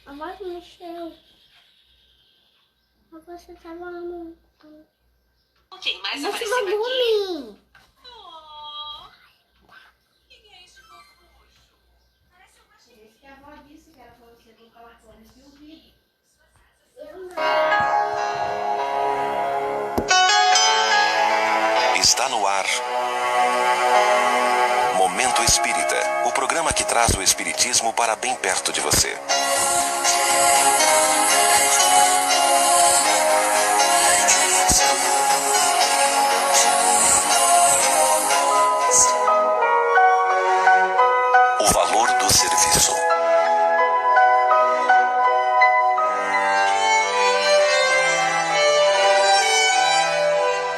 A voz mexeu. Você tava no... Quem mais Você apareceu aqui? mim. Quem é esse fofucho? Parece uma Por isso que a avó disse que era pra você colocar o fone de ouvido. Está no ar. Momento Espírita, o programa que traz o espiritismo para bem perto de você. O valor do serviço.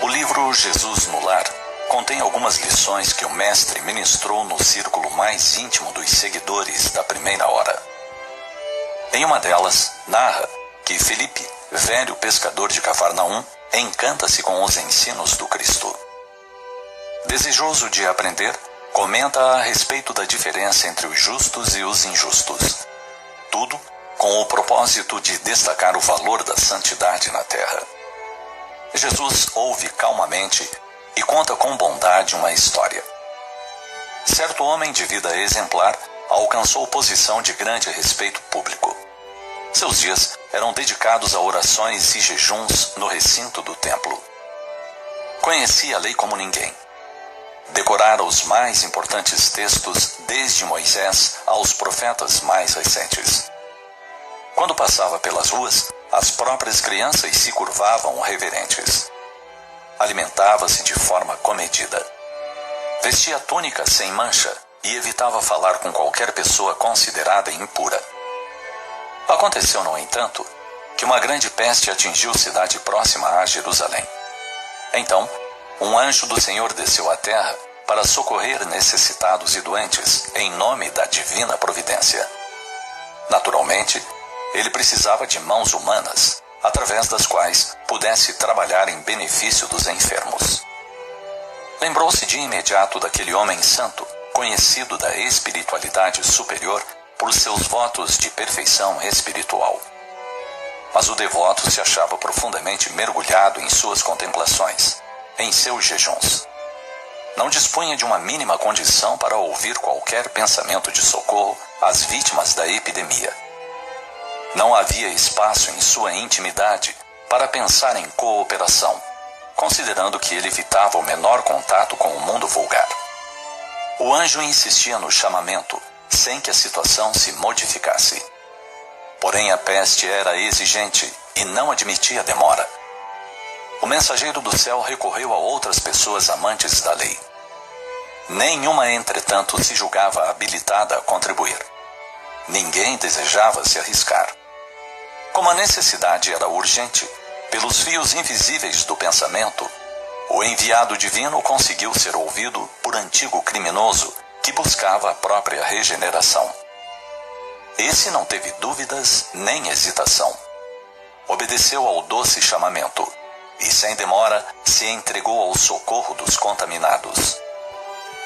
O livro Jesus no Lar contém algumas lições que o mestre ministrou no círculo mais íntimo dos seguidores da primeira hora. Em uma delas, narra que Felipe, velho pescador de Cafarnaum, encanta-se com os ensinos do Cristo. Desejoso de aprender, comenta a respeito da diferença entre os justos e os injustos. Tudo com o propósito de destacar o valor da santidade na terra. Jesus ouve calmamente e conta com bondade uma história. Certo homem de vida exemplar alcançou posição de grande respeito público. Seus dias eram dedicados a orações e jejuns no recinto do templo. Conhecia a lei como ninguém. Decorara os mais importantes textos desde Moisés aos profetas mais recentes. Quando passava pelas ruas, as próprias crianças se curvavam reverentes. Alimentava-se de forma comedida. Vestia túnica sem mancha e evitava falar com qualquer pessoa considerada impura. Aconteceu, no entanto, que uma grande peste atingiu cidade próxima a Jerusalém. Então, um anjo do Senhor desceu à terra para socorrer necessitados e doentes em nome da divina providência. Naturalmente, ele precisava de mãos humanas, através das quais pudesse trabalhar em benefício dos enfermos. Lembrou-se de imediato daquele homem santo, conhecido da espiritualidade superior por seus votos de perfeição espiritual. Mas o devoto se achava profundamente mergulhado em suas contemplações, em seus jejuns. Não dispunha de uma mínima condição para ouvir qualquer pensamento de socorro às vítimas da epidemia. Não havia espaço em sua intimidade para pensar em cooperação, considerando que ele evitava o menor contato com o mundo vulgar. O anjo insistia no chamamento, sem que a situação se modificasse. Porém, a peste era exigente e não admitia demora. O mensageiro do céu recorreu a outras pessoas amantes da lei. Nenhuma, entretanto, se julgava habilitada a contribuir. Ninguém desejava se arriscar. Como a necessidade era urgente, pelos fios invisíveis do pensamento, o enviado divino conseguiu ser ouvido por antigo criminoso que buscava a própria regeneração. Esse não teve dúvidas nem hesitação. Obedeceu ao doce chamamento e, sem demora, se entregou ao socorro dos contaminados.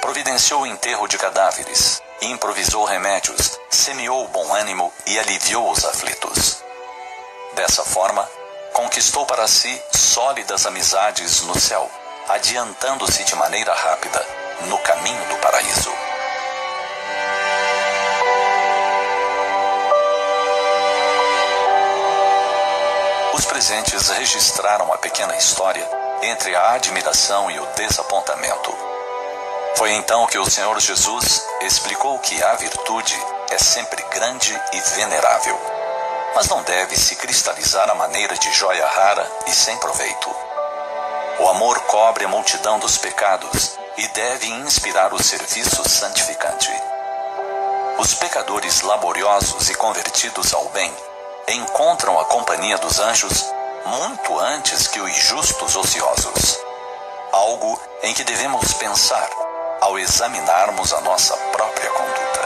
Providenciou o enterro de cadáveres, improvisou remédios, semeou o bom ânimo e aliviou os aflitos. Dessa forma, conquistou para si sólidas amizades no céu, adiantando-se de maneira rápida no caminho do paraíso. Os presentes registraram a pequena história entre a admiração e o desapontamento. Foi então que o Senhor Jesus explicou que a virtude é sempre grande e venerável, mas não deve se cristalizar à maneira de joia rara e sem proveito. O amor cobre a multidão dos pecados e deve inspirar o serviço santificante. Os pecadores laboriosos e convertidos ao bem encontram a companhia dos anjos muito antes que os justos ociosos. algo em que devemos pensar ao examinarmos a nossa própria conduta.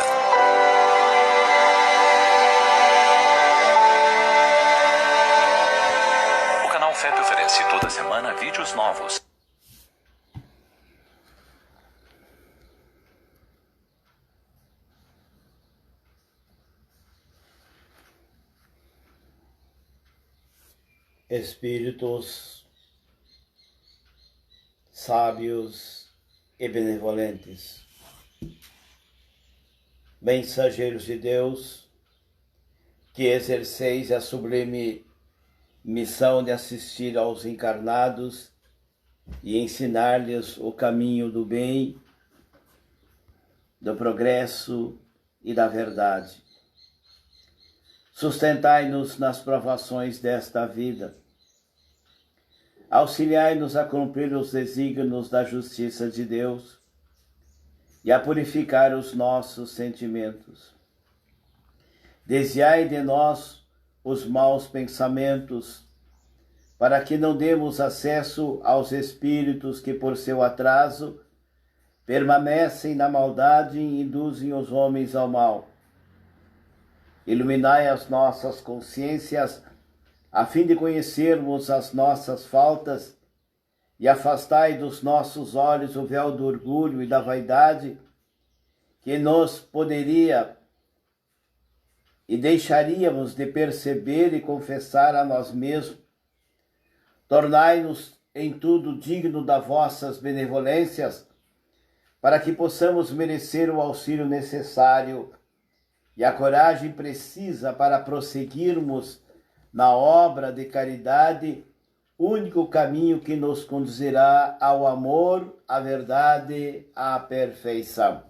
O canal FEP oferece toda semana vídeos novos. Espíritos sábios e benevolentes, mensageiros de Deus, que exerceis a sublime missão de assistir aos encarnados e ensinar-lhes o caminho do bem, do progresso e da verdade. Sustentai-nos nas provações desta vida. Auxiliai-nos a cumprir os desígnios da justiça de Deus e a purificar os nossos sentimentos. Desviai de nós os maus pensamentos, para que não demos acesso aos espíritos que, por seu atraso, permanecem na maldade e induzem os homens ao mal. Iluminai as nossas consciências, a fim de conhecermos as nossas faltas, e afastai dos nossos olhos o véu do orgulho e da vaidade, que nos poderia e deixaríamos de perceber e confessar a nós mesmos. Tornai-nos em tudo digno das vossas benevolências, para que possamos merecer o auxílio necessário e a coragem precisa para prosseguirmos na obra de caridade, único caminho que nos conduzirá ao amor, à verdade, à perfeição.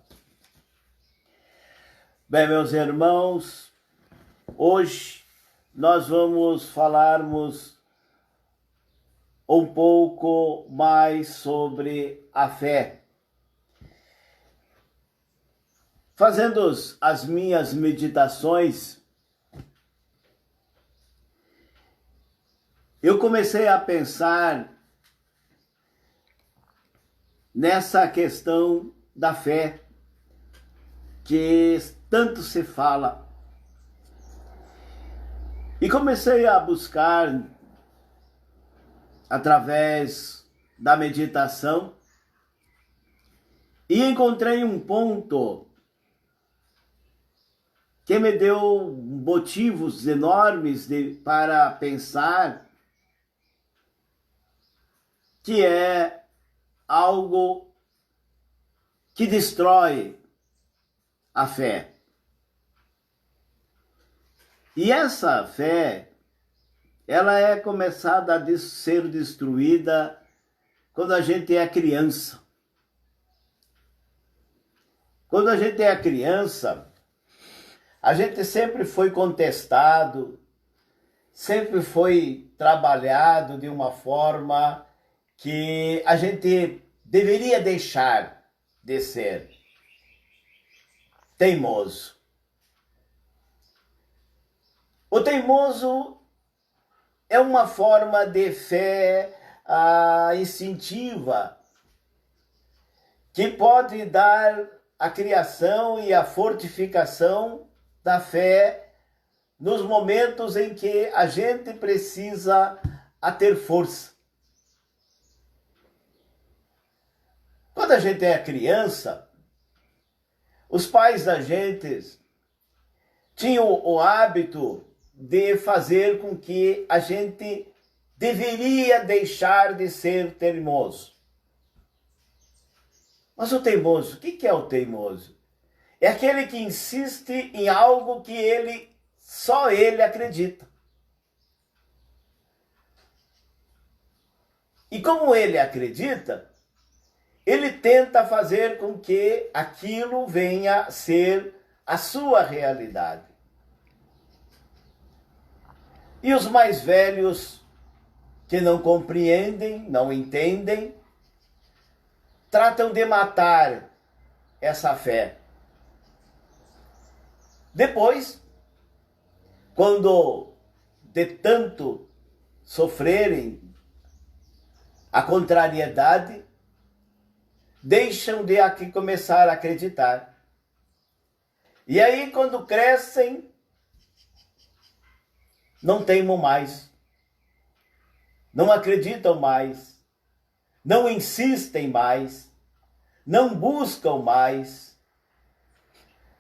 Bem, meus irmãos, hoje nós vamos falarmos um pouco mais sobre a fé. Fazendo as minhas meditações, eu comecei a pensar nessa questão da fé que tanto se fala. E comecei a buscar, através da meditação, e encontrei um ponto que me deu motivos enormes para pensar, que é algo que destrói a fé. E essa fé, ela é começada a ser destruída quando a gente é criança. Quando a gente é criança, a gente sempre foi contestado, sempre foi trabalhado de uma forma que a gente deveria deixar de ser teimoso. O teimoso é uma forma de fé instintiva que pode dar a criação e a fortificação da fé nos momentos em que a gente precisa a ter força. Quando a gente é criança, os pais da gente tinham o hábito de fazer com que a gente deveria deixar de ser teimoso. Mas o teimoso, o que é o teimoso? É aquele que insiste em algo que só ele acredita. E como ele acredita, ele tenta fazer com que aquilo venha a ser a sua realidade. E os mais velhos, que não compreendem, não entendem, tratam de matar essa fé. Depois, quando de tanto sofrerem a contrariedade, deixam de começar a acreditar. E aí, quando crescem, não teimam mais, não acreditam mais, não insistem mais, não buscam mais,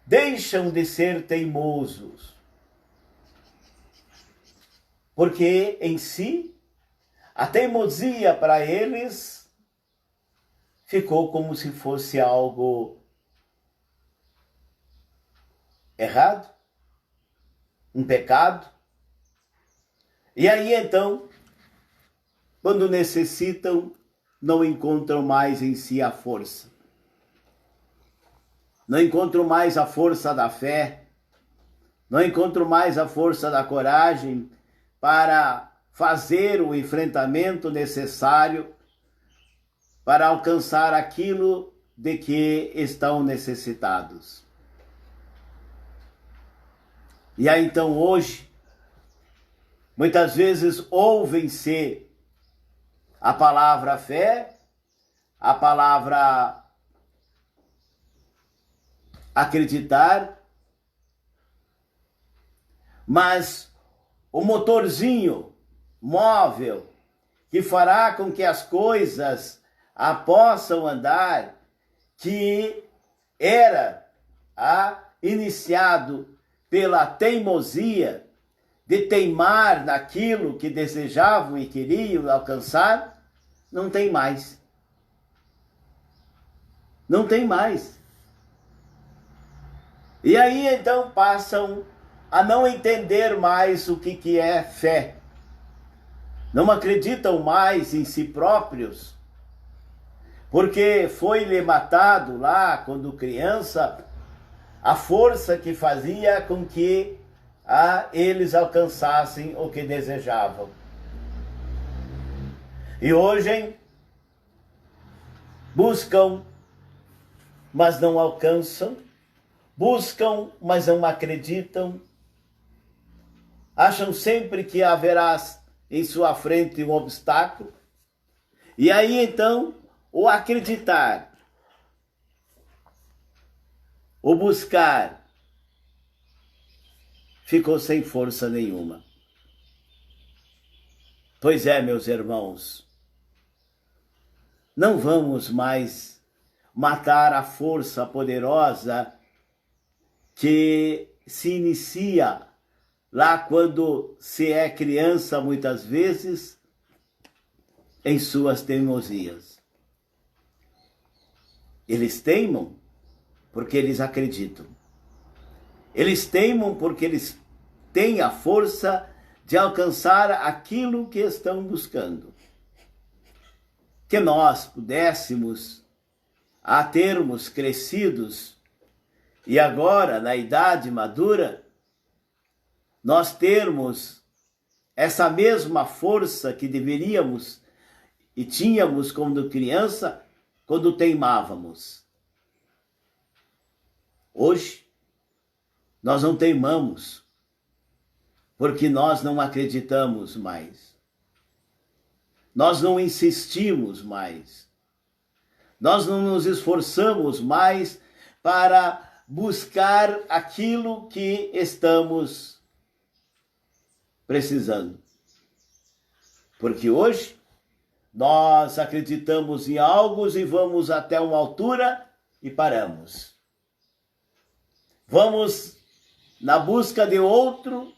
deixam de ser teimosos, porque em si, a teimosia para eles ficou como se fosse algo errado, um pecado. E aí então, quando necessitam, não encontram mais em si a força. Não encontram mais a força da fé, não encontram mais a força da coragem para fazer o enfrentamento necessário para alcançar aquilo de que estão necessitados. E aí então hoje, muitas vezes ouvem-se a palavra fé, a palavra acreditar, mas o motorzinho móvel que fará com que as coisas possam andar, que era iniciado pela teimosia de teimar naquilo que desejavam e queriam alcançar, não tem mais. Não tem mais. E aí então passam a não entender mais o que é fé. Não acreditam mais em si próprios, porque foi-lhe matado lá, quando criança, a força que fazia com que eles alcançassem o que desejavam. E hoje buscam, mas não alcançam, buscam, mas não acreditam, acham sempre que haverá em sua frente um obstáculo, e aí então o acreditar, o buscar, ficou sem força nenhuma. Pois é, meus irmãos, não vamos mais matar a força poderosa que se inicia lá quando se é criança, muitas vezes, em suas teimosias. Eles teimam porque eles acreditam. Eles teimam porque eles têm a força de alcançar aquilo que estão buscando. Que nós pudéssemos, a termos crescidos, e agora, na idade madura, nós termos essa mesma força que deveríamos e tínhamos quando criança, quando teimávamos. Hoje, nós não teimamos, porque nós não acreditamos mais. Nós não insistimos mais. Nós não nos esforçamos mais para buscar aquilo que estamos precisando. Porque hoje nós acreditamos em algo e vamos até uma altura e paramos. Vamos na busca de outro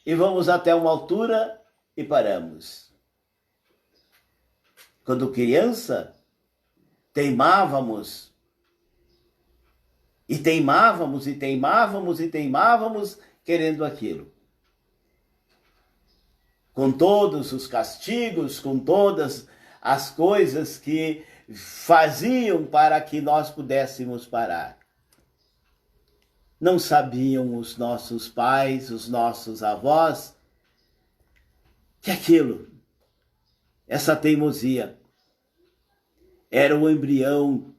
e vamos até uma altura e paramos. Quando criança, teimávamos, e teimávamos, e teimávamos, e teimávamos, querendo aquilo. Com todos os castigos, com todas as coisas que faziam para que nós pudéssemos parar. Não sabiam os nossos pais, os nossos avós, que aquilo, essa teimosia, era o embrião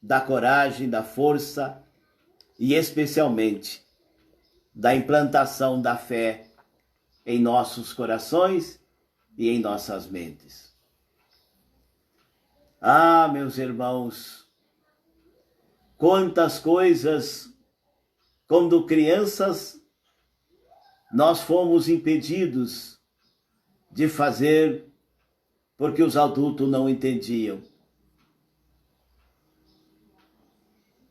da coragem, da força e especialmente da implantação da fé em nossos corações e em nossas mentes. Ah, meus irmãos, quantas coisas, quando crianças, nós fomos impedidos de fazer porque os adultos não entendiam.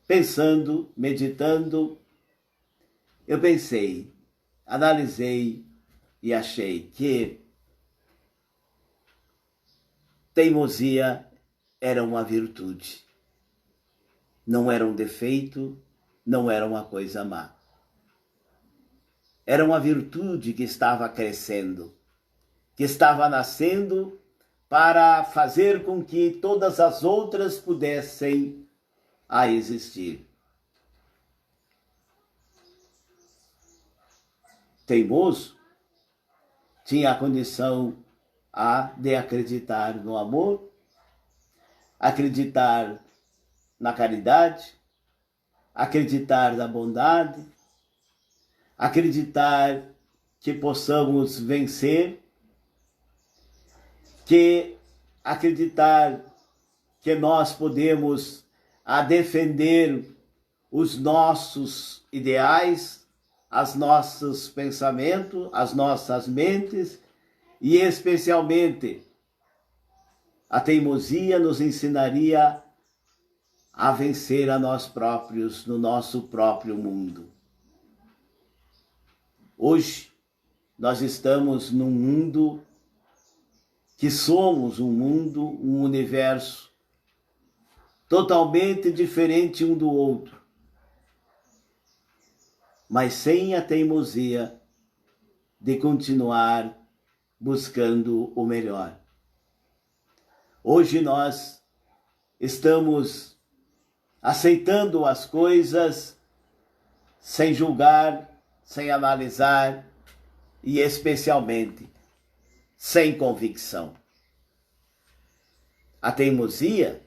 Pensando, meditando, eu pensei, analisei e achei que teimosia era uma virtude. Não era um defeito, não era uma coisa má. Era uma virtude que estava crescendo, que estava nascendo para fazer com que todas as outras pudessem a existir. Teimoso tinha a condição de acreditar no amor, acreditar na caridade, acreditar na bondade, acreditar que possamos vencer, que acreditar que nós podemos defender os nossos ideais, os nossos pensamentos, as nossas mentes, e especialmente a teimosia nos ensinaria a vencer a nós próprios no nosso próprio mundo. Hoje nós estamos num mundo que somos um mundo, um universo totalmente diferente um do outro, mas sem a teimosia de continuar buscando o melhor. Hoje nós estamos aceitando as coisas sem julgar, sem analisar e especialmente sem convicção. A teimosia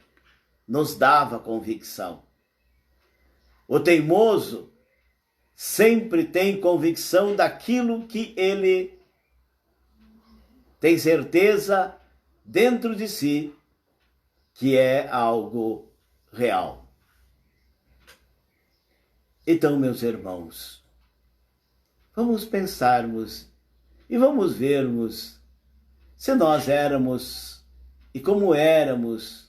nos dava convicção. O teimoso sempre tem convicção daquilo que ele tem certeza dentro de si que é algo real. Então, meus irmãos, vamos pensarmos e vamos vermos se nós éramos e como éramos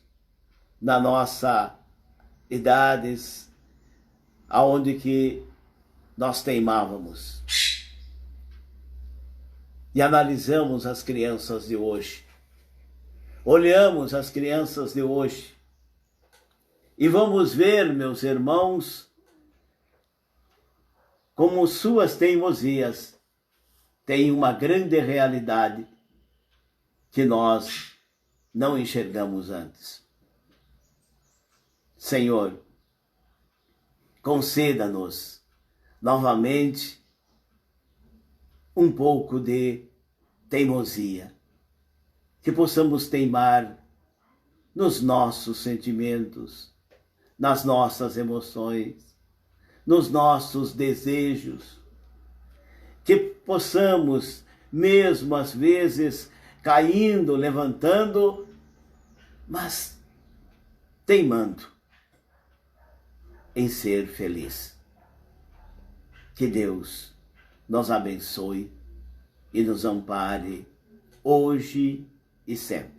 na nossa idades, aonde que nós teimávamos. E analisamos as crianças de hoje. Olhamos as crianças de hoje. E vamos ver, meus irmãos, como suas teimosias têm uma grande realidade que nós não enxergamos antes. Senhor, conceda-nos novamente um pouco de teimosia, que possamos teimar nos nossos sentimentos, nas nossas emoções, nos nossos desejos, que possamos, mesmo às vezes, caindo, levantando, mas teimando em ser feliz. Que Deus nos abençoe e nos ampare hoje e sempre.